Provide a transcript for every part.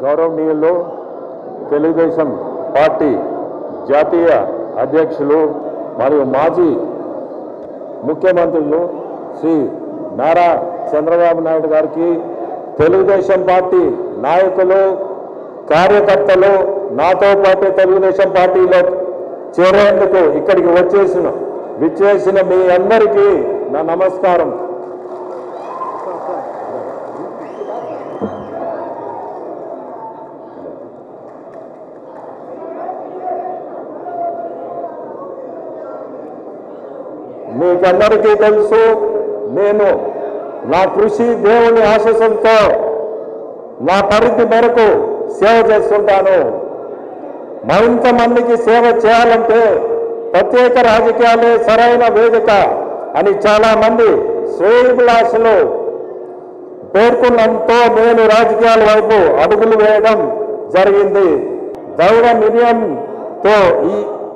గౌరవనీయులు తెలుగుదేశం పార్టీ జాతీయ అధ్యక్షులు మరియు మాజీ ముఖ్యమంత్రులు శ్రీ నారా చంద్రబాబు నాయుడు గారికి తెలుగుదేశం పార్టీ నాయకులు కార్యకర్తలు నాతో పాటు తెలుగుదేశం పార్టీలో చేరేందుకు ఇక్కడికి విచ్చేసిన మీ అందరికీ నా నమస్కారం. మీకందరికీ తెలుసు, నేను నా కృషి దేవుని ఆశీస్సులతో నా పరిధి మేరకు సేవ చేస్తుంటాను. మరింత మందికి సేవ చేయాలంటే ప్రత్యేక రాజకీయాలే సరైన వేదిక అని చాలామంది శ్రేయోభిలాషులు పేర్కొన్నంతో నేను రాజకీయాల వైపు అడుగులు వేయడం జరిగింది. దైవ నిర్ణయంతో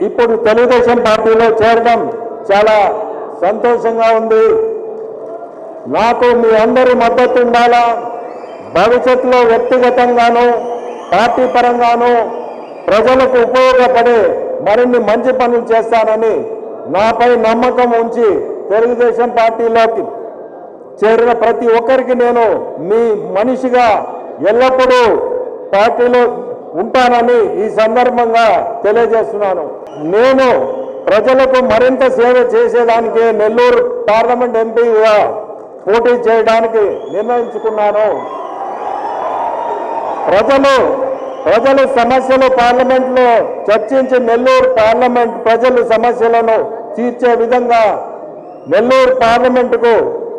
ఇప్పుడు తెలుగుదేశం పార్టీలో చేరడం చాలా సంతోషంగా ఉంది. నాకు మీ అందరి మద్దతు ఉండాలా. భవిష్యత్తులో వ్యక్తిగతంగాను పార్టీ పరంగాను ప్రజలకు ఉపయోగపడే మరిన్ని మంచి పనులు చేస్తానని నాపై నమ్మకం ఉంచి తెలుగుదేశం పార్టీలోకి చేరిన ప్రతి ఒక్కరికి నేను మీ మనిషిగా ఎల్లప్పుడూ పార్టీలో ఉంటానని ఈ సందర్భంగా తెలియజేస్తున్నాను. నేను ప్రజలకు మరింత సేవ చేసేదానికి నెల్లూరు పార్లమెంట్ ఎంపీగా పోటీ చేయడానికి నిర్ణయించుకున్నాను. ప్రజల సమస్యలు పార్లమెంట్లో చర్చించి నెల్లూరు పార్లమెంట్ ప్రజల సమస్యలను తీర్చే విధంగా నెల్లూరు పార్లమెంటుకు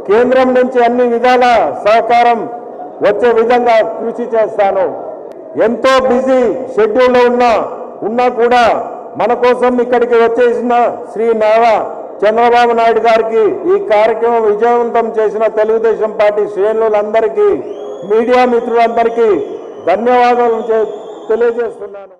కేంద్రం నుంచి అన్ని విధాల సహకారం వచ్చే విధంగా కృషి చేస్తాను. ఎంతో బిజీ షెడ్యూల్లో ఉన్నా కూడా మన కోసం ఇక్కడికి వచ్చేసిన శ్రీ నారా చంద్రబాబు నాయుడు గారికి ఈ కార్యక్రమం విజయవంతం చేసిన తెలుగుదేశం పార్టీ శ్రేణులందరికీ మీడియా మిత్రులందరికీ ధన్యవాదాలు తెలియజేస్తున్నాను.